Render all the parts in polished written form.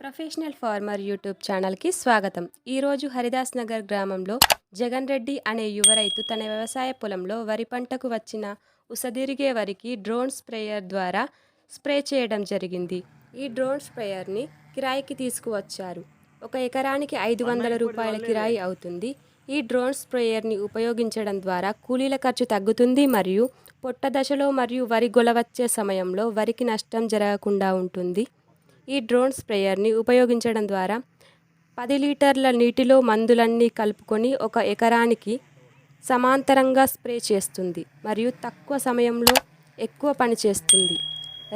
Professional farmer YouTube ఛానల్కి స్వాగతం. ఈరోజు హరిదాస్ నగర్ గ్రామంలో జగన్ రెడ్డి అనే యువ రైతు తన వ్యవసాయ పొలంలో వరి పంటకు వచ్చిన ఉసదిరిగే వరికి డ్రోన్ స్ప్రేయర్ ద్వారా స్ప్రే చేయడం జరిగింది. ఈ డ్రోన్ స్ప్రేయర్ని కిరాయికి తీసుకువచ్చారు. 1 ఎకరానికి 500 రూపాయల కిరాయి అవుతుంది. ఈ డ్రోన్ స్ప్రేయర్ని ఉపయోగించడం ద్వారా కూలీల ఖర్చు తగ్గుతుంది మరియు పొట్ట దశలో మరియు వరి గొల వచ్చే సమయంలో వరికి నష్టం జరగకుండా ఉంటుంది. ఈ డ్రోన్ స్ప్రేయర్ని ఉపయోగించడం ద్వారా 10 లీటర్ల నీటిలో మందులన్నీ కలుపుకొని 1 ఎకరానికి సమాంతరంగా స్ప్రే చేస్తుంది మరియు తక్కువ సమయంలో ఎక్కువ పని చేస్తుంది.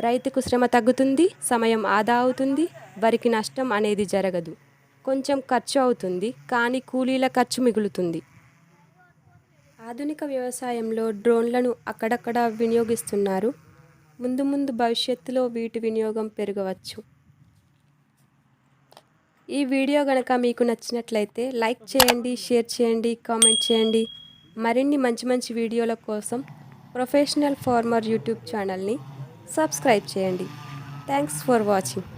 రైతుకు శ్రమ తగ్గుతుంది, సమయం ఆదా అవుతుంది, వరికి నష్టం అనేది జరగదు. కొంచెం ఖర్చు అవుతుంది కానీ కూలీల ఖర్చు మిగులుతుంది. ఆధునిక వ్యవసాయంలో డ్రోన్లను అక్కడక్కడ వినియోగిస్తున్నారు. ముందు భవిష్యత్తులో వీటి వినియోగం పెరగవచ్చు. ఈ వీడియో గనక మీకు నచ్చినట్లయితే లైక్ చేయండి, షేర్ చేయండి, కామెంట్ చేయండి. మరిన్ని మంచి వీడియోల కోసం ప్రొఫెషనల్ ఫార్మర్ యూట్యూబ్ ఛానల్ని సబ్స్క్రైబ్ చేయండి. Thanks for watching.